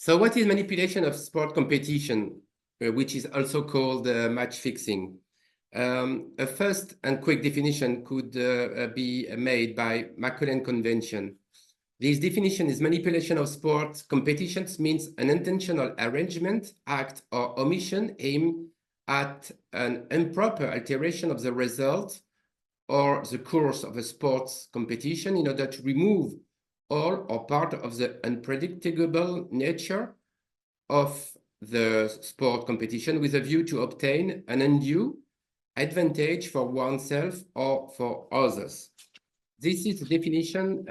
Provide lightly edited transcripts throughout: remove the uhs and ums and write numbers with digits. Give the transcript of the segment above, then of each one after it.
So what is manipulation of sport competition, which is also called match fixing? A first and quick definition could be made by Macaulay Convention. This definition is manipulation of sport competitions means an intentional arrangement, act, or omission aimed at an improper alteration of the result or the course of a sports competition in order to remove all or part of the unpredictable nature of the sport competition with a view to obtain an undue advantage for oneself or for others. This is the definition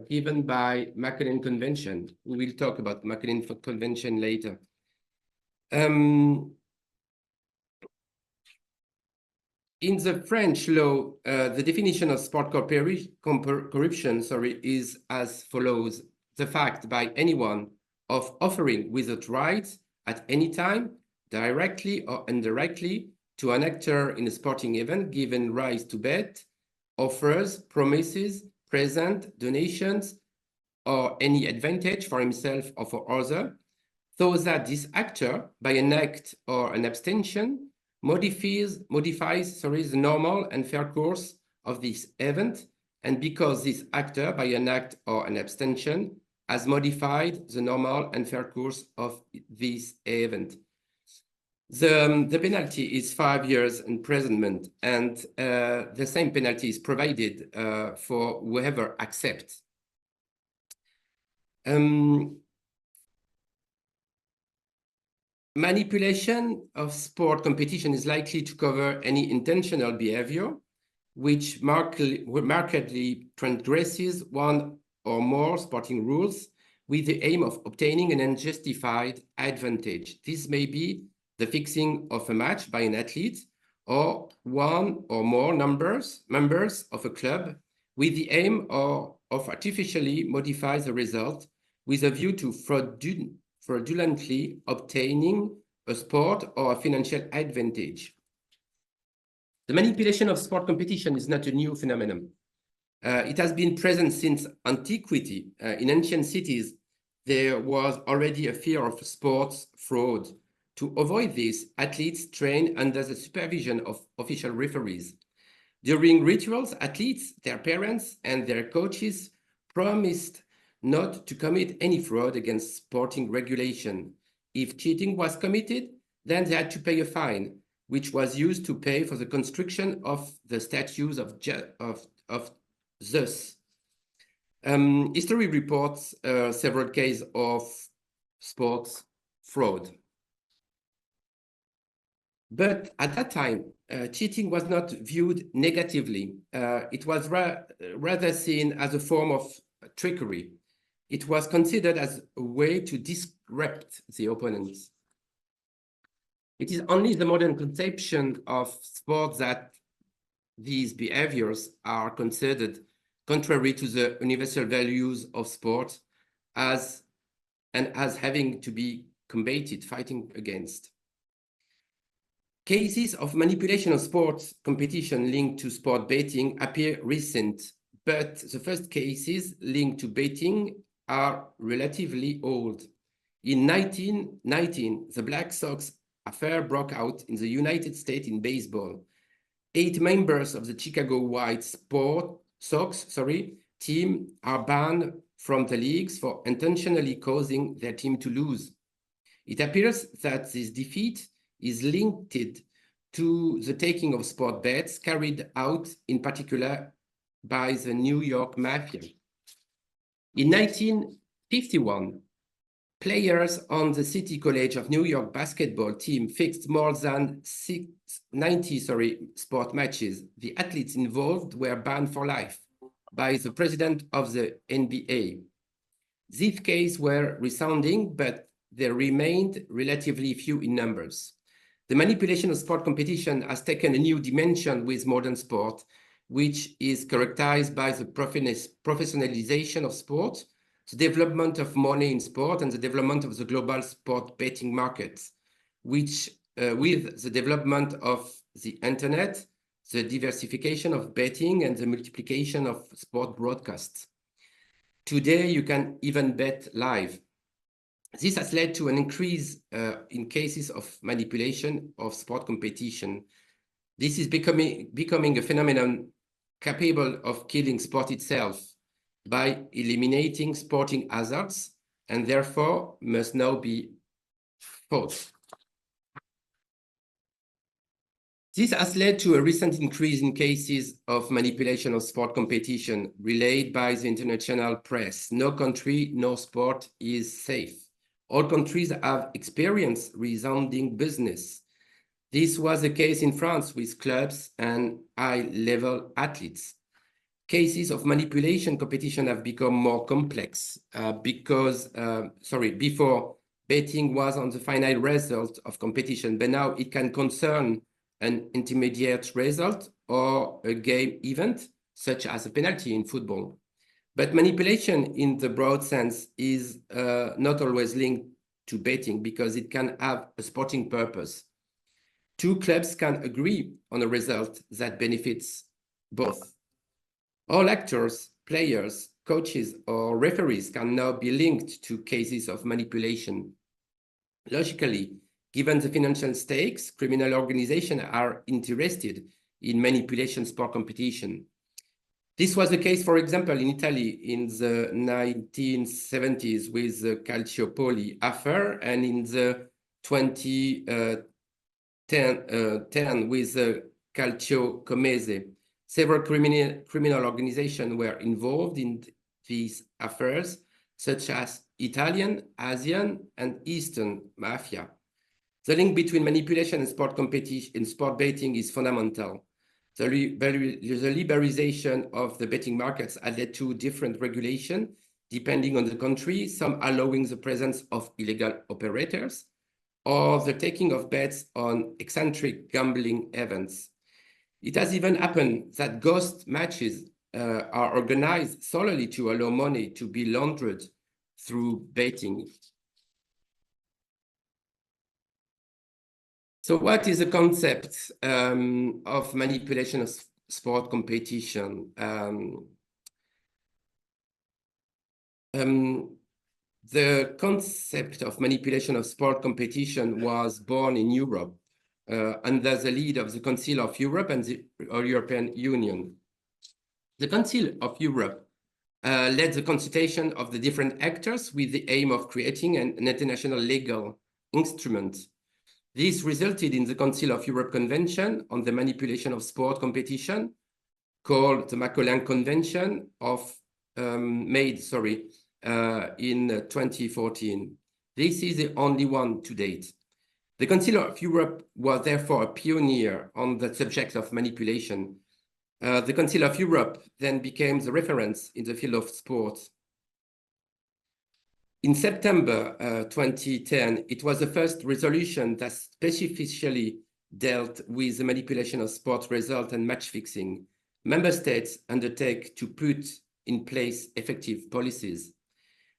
given by Macaulay Convention. We will talk about Macaulay Convention later. In the French law, the definition of sport corruption, is as follows: the fact by anyone of offering without rights at any time, directly or indirectly, to an actor in a sporting event given rise to bet, offers, promises, present, donations, or any advantage for himself or for other, so that this actor, by an act or an abstention, modifies the normal and fair course of this event, and because this actor, by an act or an abstention, has modified the normal and fair course of this event. The penalty is 5 years imprisonment, and the same penalty is provided for whoever accepts. Manipulation of sport competition is likely to cover any intentional behavior which markedly transgresses one or more sporting rules with the aim of obtaining an unjustified advantage. This may be the fixing of a match by an athlete or one or more members of a club with the aim of artificially modify the result with a view to fraudulently obtaining a sport or a financial advantage. The manipulation of sport competition is not a new phenomenon. It has been present since antiquity. In ancient cities, there was already a fear of sports fraud. To avoid this, athletes train under the supervision of official referees. During rituals, athletes, their parents, and their coaches promised not to commit any fraud against sporting regulation. If cheating was committed, then they had to pay a fine, which was used to pay for the construction of the statues of Zeus. History reports several cases of sports fraud. But at that time, cheating was not viewed negatively. It was rather seen as a form of trickery. It was considered as a way to disrupt the opponents. It is only the modern conception of sport that these behaviors are considered contrary to the universal values of sport as having to be combated, fighting against. Cases of manipulation of sports competition linked to sport betting appear recent, but the first cases linked to betting are relatively old. In 1919, the Black Sox affair broke out in the United States in baseball. 8 members of the Chicago White Sox team are banned from the leagues for intentionally causing their team to lose. It appears that this defeat is linked to the taking of sport bets carried out in particular by the New York Mafia. In 1951, players on the City College of New York basketball team fixed more than 90 sport matches. The athletes involved were banned for life by the president of the NBA. These cases were resounding, but they remained relatively few in numbers. The manipulation of sport competition has taken a new dimension with modern sport, which is characterized by the professionalization of sport, the development of money in sport, and the development of the global sport betting markets, which with the development of the internet, the diversification of betting, and the multiplication of sport broadcasts. Today, you can even bet live. This has led to an increase in cases of manipulation of sport competition. This is becoming a phenomenon capable of killing sport itself by eliminating sporting hazards, and therefore must now be fought. This has led to a recent increase in cases of manipulation of sport competition relayed by the international press. No country, no sport is safe. All countries have experienced resounding business. This was the case in France with clubs and high-level athletes. Cases of manipulation competition have become more complex before betting was on the final result of competition, but now it can concern an intermediate result or a game event, such as a penalty in football. But manipulation in the broad sense is not always linked to betting because it can have a sporting purpose. Two clubs can agree on a result that benefits both. All actors, players, coaches, or referees can now be linked to cases of manipulation. Logically, given the financial stakes, criminal organizations are interested in manipulation sport competition. This was the case, for example, in Italy in the 1970s with the Calciopoli affair, and in the 2010 with the Calciocomese. Several criminal organizations were involved in these affairs, such as Italian, Asian, and Eastern mafia. The link between manipulation and sport competition in sport betting is fundamental. The liberalization of the betting markets has led to different regulation depending on the country, some allowing the presence of illegal operators or the taking of bets on eccentric gambling events. It has even happened that ghost matches are organized solely to allow money to be laundered through betting. So what is the concept of manipulation of sport competition? The concept of manipulation of sport competition was born in Europe under the lead of the Council of Europe and the European Union. The Council of Europe led the consultation of the different actors with the aim of creating an international legal instrument. This resulted in the Council of Europe Convention on the Manipulation of Sport Competition, called the Macolin Convention in 2014. This is the only one to date. The Council of Europe was therefore a pioneer on the subject of manipulation. The Council of Europe then became the reference in the field of sports. In September 2010, it was the first resolution that specifically dealt with the manipulation of sport result and match fixing. Member states undertake to put in place effective policies.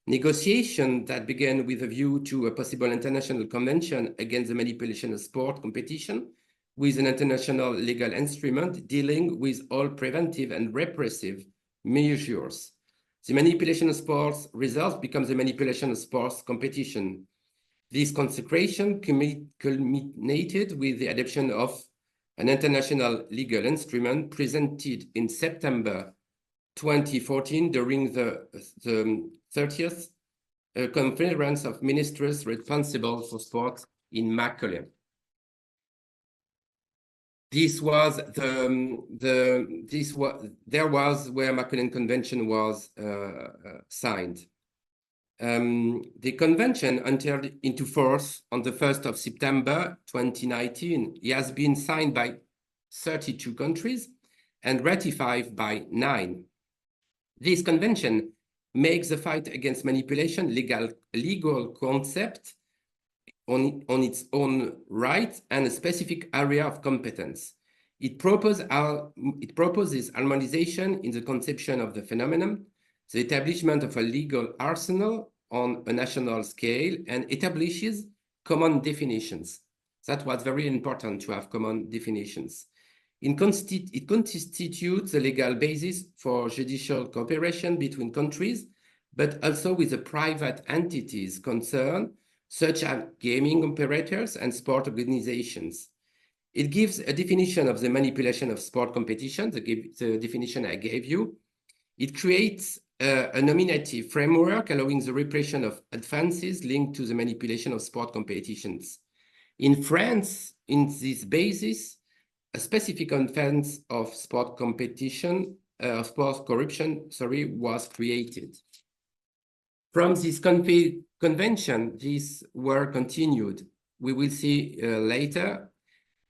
Negotiation that began with a view to a possible international convention against the manipulation of sport competition with an international legal instrument dealing with all preventive and repressive measures. The manipulation of sports results becomes the manipulation of sports competition. This consecration culminated with the adoption of an international legal instrument presented in September 2014 during the 30th Conference of Ministers responsible for sport in Macolin. This was where Macolin Convention was signed. The convention entered into force on the 1st of September 2019. It has been signed by 32 countries and ratified by 9. This convention makes the fight against manipulation legal concept on its own right and a specific area of competence. It proposes harmonization in the conception of the phenomenon, the establishment of a legal arsenal on a national scale, and establishes common definitions. That was very important to have common definitions. It constitutes the legal basis for judicial cooperation between countries but also with the private entities concerned, such as gaming operators and sport organizations. It gives a definition of the manipulation of sport competition, the definition I gave you. It creates a nominative framework allowing the repression of advances linked to the manipulation of sport competitions. In France, in this basis, a specific offense of sport competition, sport corruption, was created. From this convention, these were continued. We will see later,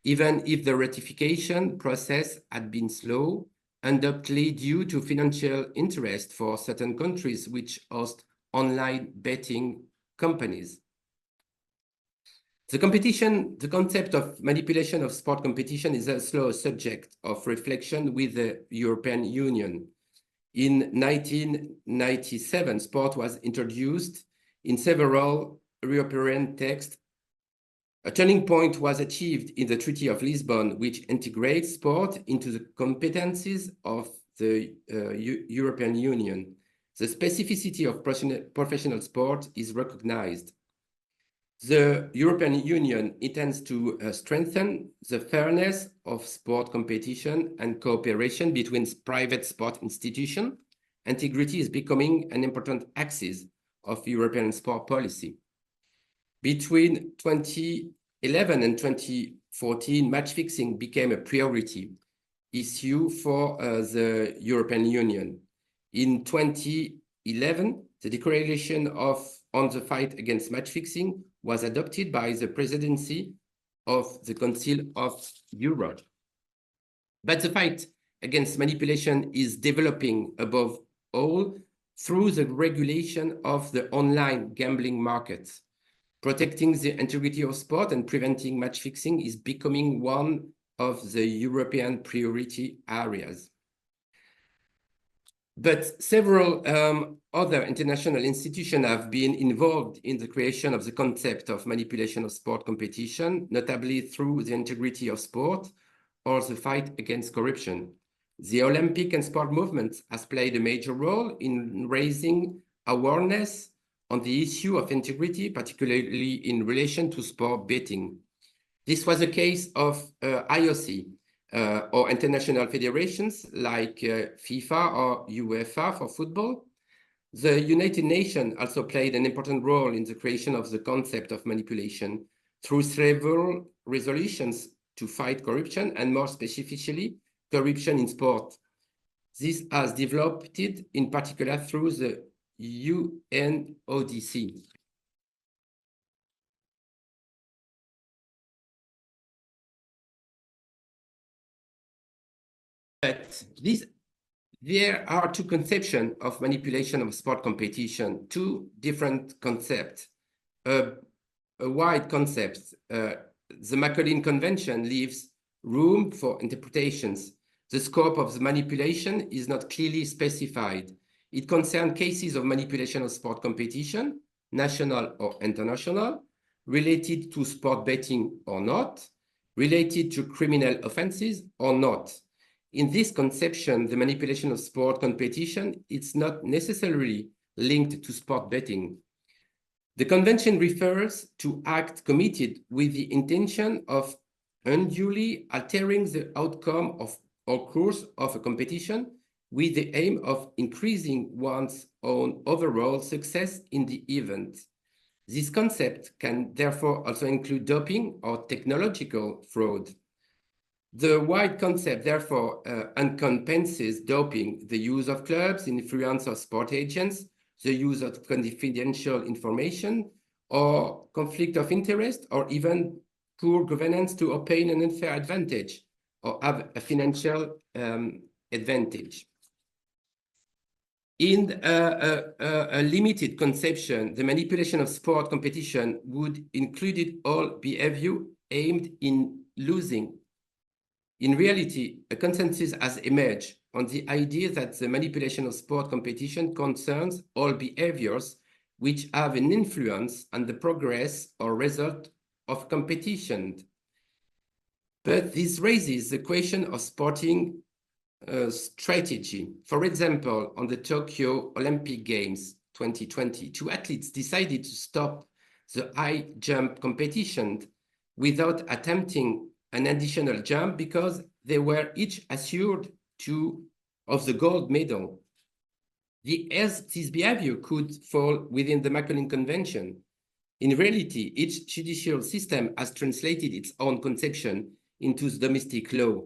even if the ratification process had been slow, undoubtedly due to financial interest for certain countries which host online betting companies. The concept of manipulation of sport competition is also a subject of reflection with the European Union. In 1997, sport was introduced in several European texts. A turning point was achieved in the Treaty of Lisbon, which integrates sport into the competencies of the European Union. The specificity of professional sport is recognized. The European Union intends to strengthen the fairness of sport competition and cooperation between private sport institutions. Integrity is becoming an important axis of European sport policy. Between 2011 and 2014, match fixing became a priority issue for the European Union. In 2011, the Declaration on the Fight Against Match Fixing was adopted by the presidency of the Council of Europe. But the fight against manipulation is developing above all through the regulation of the online gambling market. Protecting the integrity of sport and preventing match fixing is becoming one of the European priority areas. But several other international institutions have been involved in the creation of the concept of manipulation of sport competition, notably through the integrity of sport or the fight against corruption. The Olympic and sport movement has played a major role in raising awareness on the issue of integrity, particularly in relation to sport betting. This was a case of IOC, or international federations like FIFA or UEFA for football. The United Nations also played an important role in the creation of the concept of manipulation through several resolutions to fight corruption and more specifically, corruption in sport. This has developed in particular through the UNODC. But there are two conceptions of manipulation of sport competition, two different concepts. A wide concept, the Macaulay Convention leaves room for interpretations. The scope of the manipulation is not clearly specified. It concerns cases of manipulation of sport competition, national or international, related to sport betting or not, related to criminal offenses or not. In this conception, the manipulation of sport competition is not necessarily linked to sport betting. The convention refers to acts committed with the intention of unduly altering the outcome of or course of a competition with the aim of increasing one's own overall success in the event. This concept can therefore also include doping or technological fraud. The wide concept, therefore, encompasses doping, the use of clubs, influence of sport agents, the use of confidential information, or conflict of interest, or even poor governance to obtain an unfair advantage or have a financial advantage. In a limited conception, the manipulation of sport competition would include all behavior aimed in losing. In reality, a consensus has emerged on the idea that the manipulation of sport competition concerns all behaviors which have an influence on the progress or result of competition. But this raises the question of sporting strategy. For example, on the Tokyo Olympic Games 2020. Two athletes decided to stop the high jump competition without attempting an additional jump because they were each assured of the gold medal. As this behavior could fall within the Macaulay Convention, in reality, each judicial system has translated its own conception into the domestic law.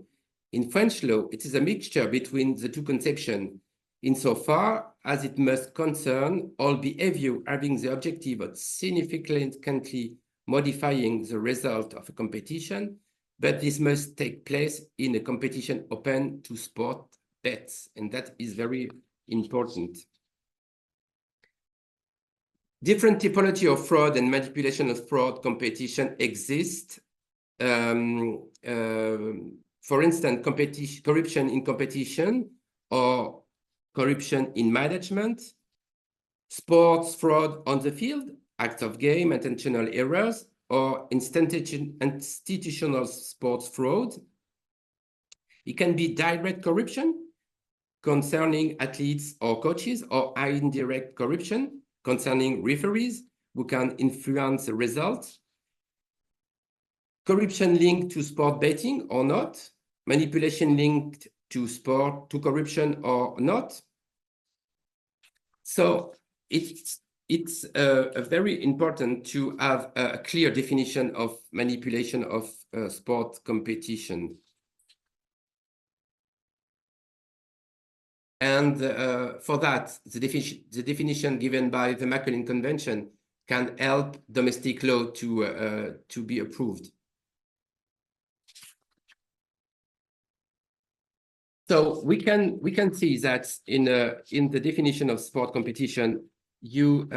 In French law, it is a mixture between the two conceptions, insofar as it must concern all behavior having the objective of significantly modifying the result of a competition, but this must take place in a competition open to sport bets, and that is very important. Different typology of fraud and manipulation of fraud competition exist. For instance, corruption in competition or corruption in management, sports fraud on the field, acts of game, intentional errors, or institutional sports fraud. It can be direct corruption concerning athletes or coaches, or indirect corruption concerning referees who can influence the results. Corruption linked to sport betting or not, manipulation linked to corruption or not. So it's very important to have a clear definition of manipulation of sport competition. And for that, the definition given by the Macaulay Convention can help domestic law to be approved. So we can see that in the definition of sport competition, you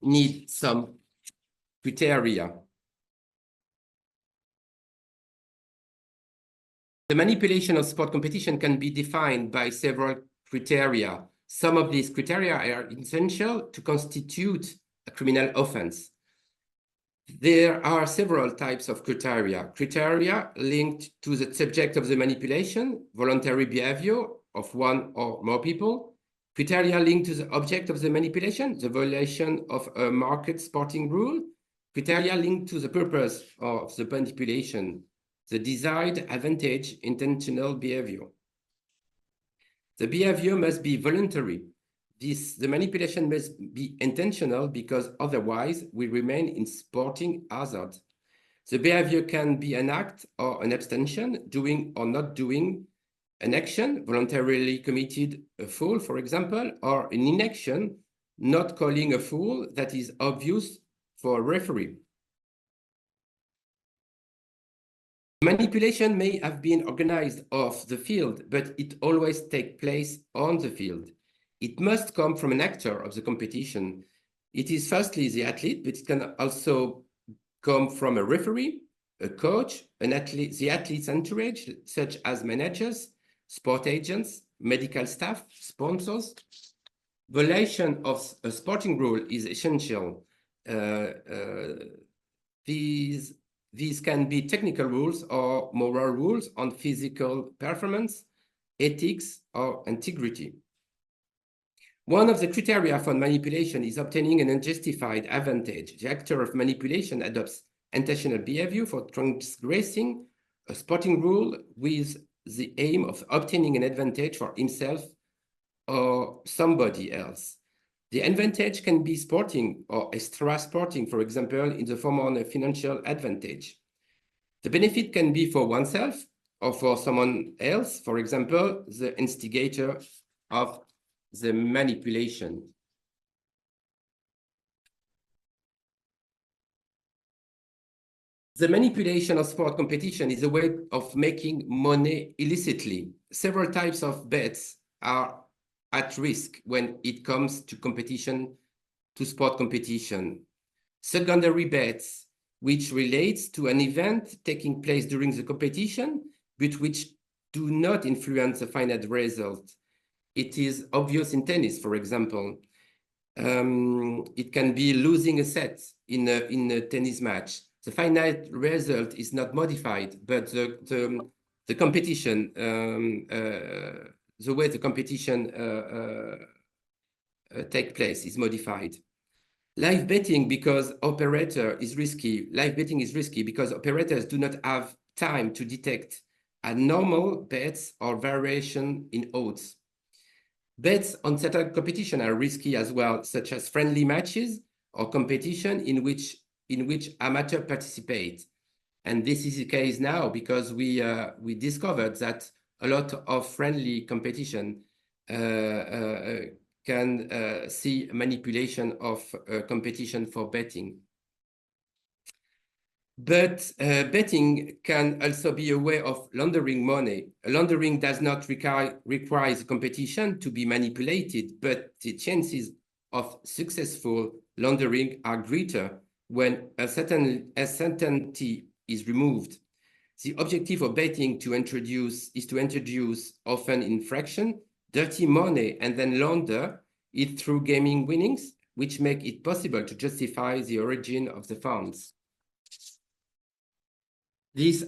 need some criteria. The manipulation of sport competition can be defined by several criteria. Some of these criteria are essential to constitute a criminal offense. There are several types of criteria. Criteria linked to the subject of the manipulation, voluntary behavior of one or more people. Criteria linked to the object of the manipulation, the violation of a market sporting rule. Criteria linked to the purpose of the manipulation, the desired advantage, intentional behavior. The behavior must be voluntary. The manipulation must be intentional because otherwise we remain in sporting hazard. The behavior can be an act or an abstention, doing or not doing an action, voluntarily committed a foul, for example, or an inaction, not calling a foul that is obvious for a referee. Manipulation may have been organized off the field, but it always takes place on the field. It must come from an actor of the competition. It is firstly the athlete, but it can also come from a referee, a coach, the athlete's entourage, such as managers, sport agents, medical staff, sponsors. Violation of a sporting rule is essential. These can be technical rules or moral rules on physical performance, ethics, or integrity. One of the criteria for manipulation is obtaining an unjustified advantage. The actor of manipulation adopts intentional behavior for transgressing a sporting rule with the aim of obtaining an advantage for himself or somebody else. The advantage can be sporting or extra-sporting, for example, in the form of a financial advantage. The benefit can be for oneself or for someone else, for example, the instigator of the manipulation. The manipulation of sport competition is a way of making money illicitly. Several types of bets are at risk when it comes to sport competition. Secondary bets, which relates to an event taking place during the competition, but which do not influence the final result. It is obvious in tennis, for example. It can be losing a set in a tennis match. The final result is not modified, but the competition, the way the competition take place, is modified. Live betting because live betting is risky because operators do not have time to detect abnormal bets or variation in odds. Bets on certain competition are risky as well, such as friendly matches or competition in which amateurs participate. And this is the case now because we discovered that a lot of friendly competition can see manipulation of competition for betting. But betting can also be a way of laundering money. Laundering does not require the competition to be manipulated, but the chances of successful laundering are greater when uncertainty is removed. The objective of betting is to introduce often infraction, dirty money, and then launder it through gaming winnings, which make it possible to justify the origin of the funds. This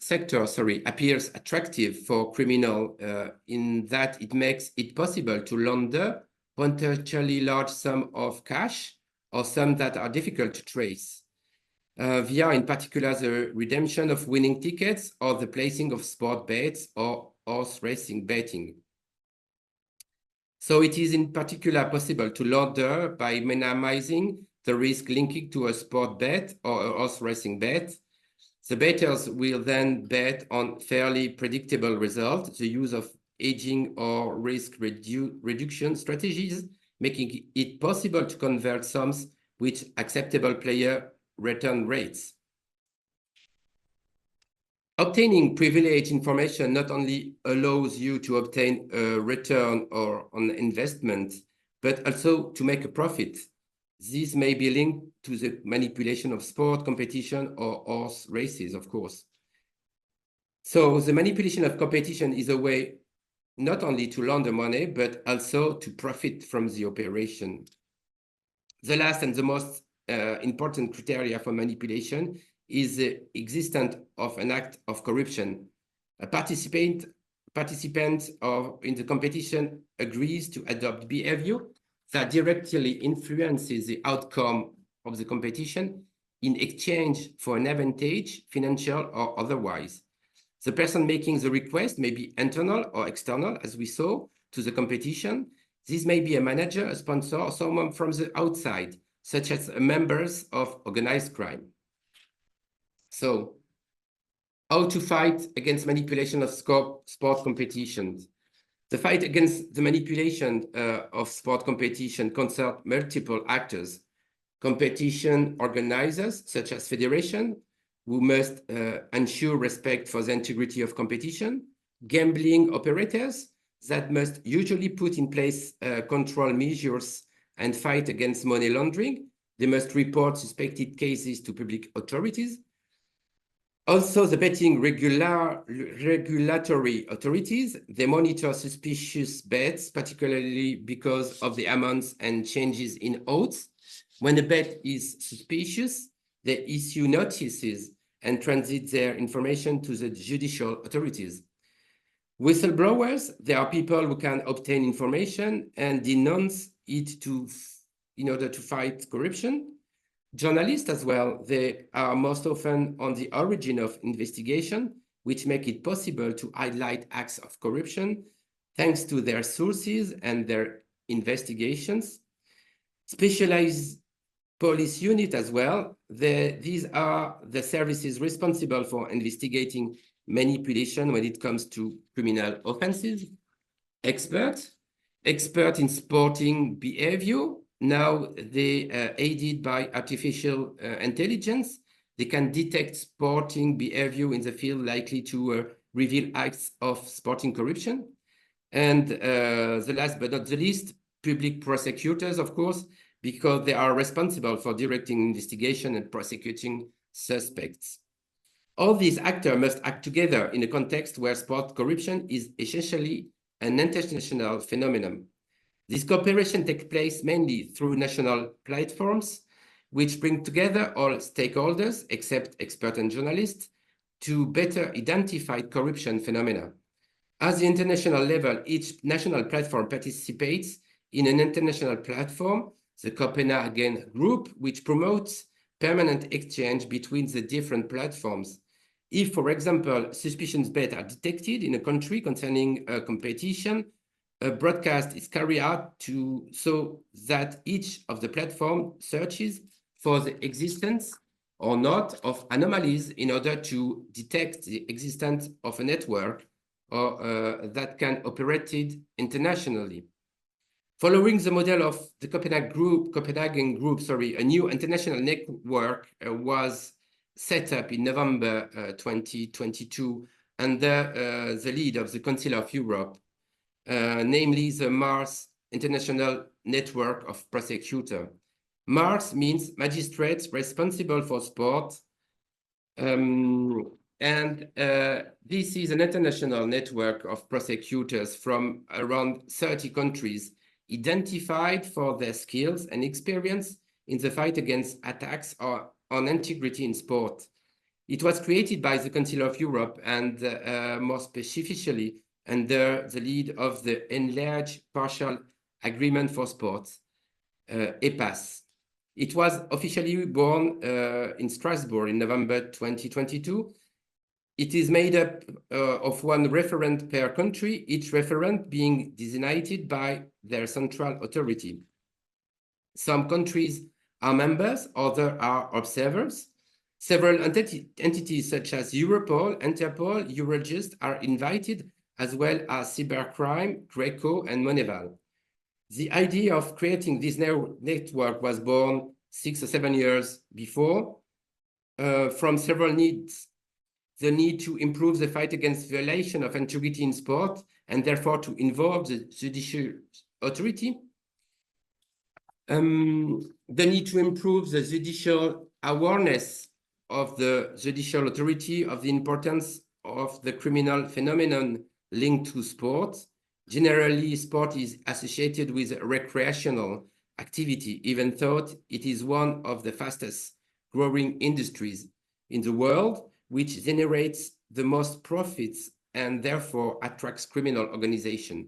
sector appears attractive for criminal in that it makes it possible to launder potentially large sums of cash or some that are difficult to trace via, in particular, the redemption of winning tickets or the placing of sport bets or horse racing betting. So it is in particular possible to launder by minimizing the risk linking to a sport bet or a horse racing bet. The bettors will then bet on fairly predictable results, the use of hedging or risk reduction strategies, making it possible to convert sums with acceptable player return rates. Obtaining privileged information not only allows you to obtain a return on investment, but also to make a profit. This may be linked to the manipulation of sport, competition, or horse races, of course. So the manipulation of competition is a way not only to launder money, but also to profit from the operation. The last and the most important criteria for manipulation is the existence of an act of corruption. A participant in the competition agrees to adopt behavior that directly influences the outcome of the competition in exchange for an advantage, financial or otherwise. The person making the request may be internal or external, as we saw, to the competition. This may be a manager, a sponsor, or someone from the outside, such as members of organized crime. So, how to fight against manipulation of sport competitions? The fight against the manipulation of sport competition concerns multiple actors. Competition organizers, such as federation, who must ensure respect for the integrity of competition. Gambling operators that must usually put in place control measures and fight against money laundering. They must report suspected cases to public authorities. Also, the betting regulatory authorities, they monitor suspicious bets, particularly because of the amounts and changes in odds. When a bet is suspicious, they issue notices and transit their information to the judicial authorities. Whistleblowers, they are people who can obtain information and denounce it in order to fight corruption. Journalists as well, they are most often on the origin of investigation, which make it possible to highlight acts of corruption thanks to their sources and their investigations. Specialized police unit as well, these are the services responsible for investigating manipulation when it comes to criminal offenses. Experts in sporting behavior. Now they are aided by artificial intelligence. They can detect sporting behavior in the field likely to reveal acts of sporting corruption. And the last but not the least, public prosecutors, of course, because they are responsible for directing investigation and prosecuting suspects. All these actors must act together in a context where sport corruption is essentially an international phenomenon. This cooperation takes place mainly through national platforms, which bring together all stakeholders, except experts and journalists, to better identify corruption phenomena. At the international level, each national platform participates in an international platform, the Copenhagen Group, which promotes permanent exchange between the different platforms. If, for example, suspicions bets are detected in a country concerning a competition, a broadcast is carried out so that each of the platform searches for the existence or not of anomalies in order to detect the existence of a network or that can operate internationally. Following the model of the Copenhagen Group, a new international network was set up in November 2022 under the lead of the Council of Europe, namely the MARS International Network of Prosecutors. MARS means Magistrates Responsible for Sport, this is an international network of prosecutors from around 30 countries identified for their skills and experience in the fight against attacks on integrity in sport. It was created by the Council of Europe and more specifically under the lead of the Enlarged Partial Agreement for Sports, EPAS. It was officially born in Strasbourg in November 2022. It is made up of one referent per country, each referent being designated by their central authority. Some countries are members, others are observers. Several entities such as Europol, Interpol, Eurojust are invited, as well as Cybercrime, Greco, and Moneyval. The idea of creating this network was born 6 or 7 years before from several needs. The need to improve the fight against violation of integrity in sport and therefore to involve the judicial authority. The need to improve the judicial awareness of the judicial authority of the importance of the criminal phenomenon linked to sport. Generally, sport is associated with recreational activity, even though it is one of the fastest growing industries in the world, which generates the most profits and therefore attracts criminal organization.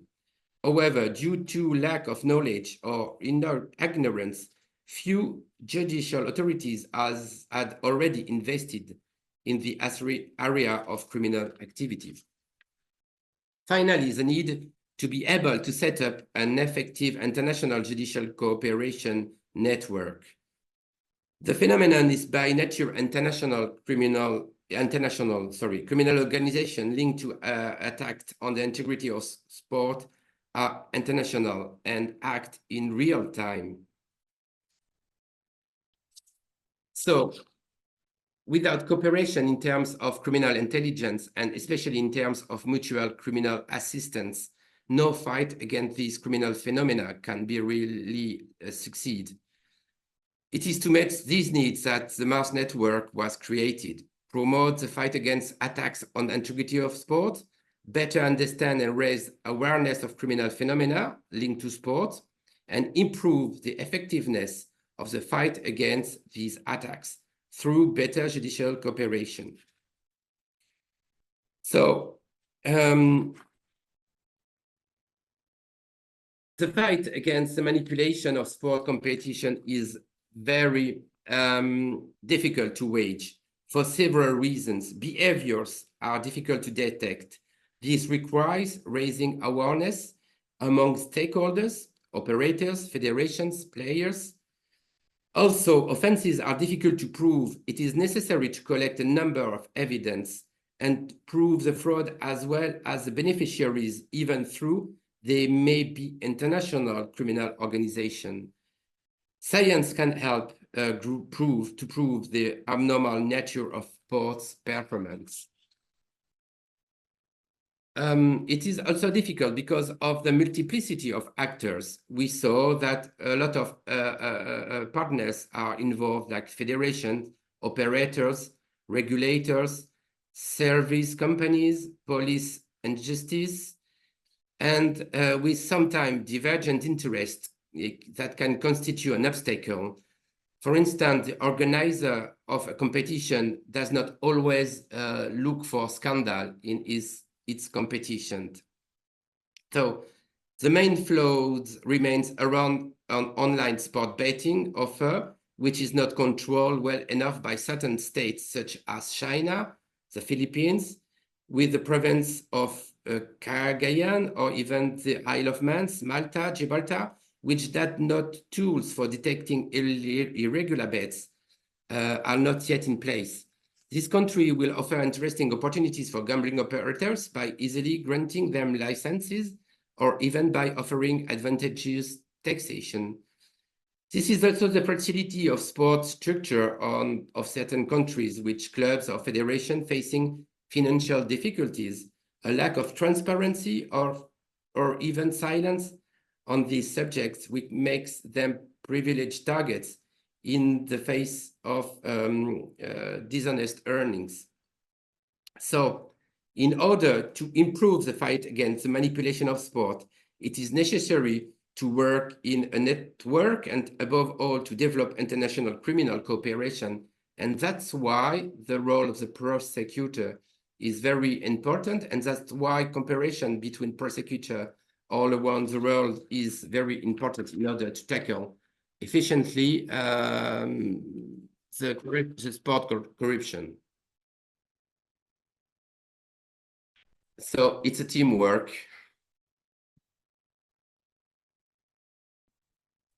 However, due to lack of knowledge or ignorance, few judicial authorities had already invested in the area of criminal activity. Finally, the need to be able to set up an effective international judicial cooperation network. The phenomenon is by nature criminal organization linked to attacks on the integrity of sport are international and act in real time. So, without cooperation in terms of criminal intelligence and especially in terms of mutual criminal assistance, no fight against these criminal phenomena can be really succeed. It is to meet these needs that the MARS network was created, promote the fight against attacks on the integrity of sport, better understand and raise awareness of criminal phenomena linked to sport, and improve the effectiveness of the fight against these attacks through better judicial cooperation. So, the fight against the manipulation of sport competition is very difficult to wage for several reasons. Behaviors are difficult to detect. This requires raising awareness among stakeholders, operators, federations, players. Also, offenses are difficult to prove. It is necessary to collect a number of evidence and prove the fraud as well as the beneficiaries, even through they may be international criminal organization. Science can help prove the abnormal nature of sports performance. It is also difficult because of the multiplicity of actors. We saw that a lot of partners are involved, like federations, operators, regulators, service companies, police and justice, and with sometimes divergent interests that can constitute an obstacle. For instance, the organizer of a competition does not always look for scandal in its competition. So The main flaws remains around an online sport betting offer, which is not controlled well enough by certain states such as China, the Philippines, with the province of Cagayan or even the Isle of Man, Malta, Gibraltar, which that not tools for detecting irregular bets are not yet in place. This country will offer interesting opportunities for gambling operators by easily granting them licenses or even by offering advantageous taxation. This is also the fragility of sports structure of certain countries, which clubs or federations facing financial difficulties, a lack of transparency or even silence on these subjects, which makes them privileged targets in the face of dishonest earnings. So, in order to improve the fight against the manipulation of sport, it is necessary to work in a network and above all to develop international criminal cooperation. And that's why the role of the prosecutor is very important. And that's why cooperation between prosecutors all around the world is very important in order to tackle efficiently the sport corruption. So it's a teamwork.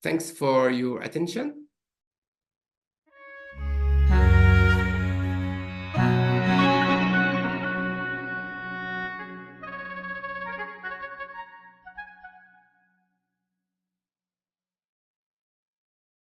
Thanks for your attention.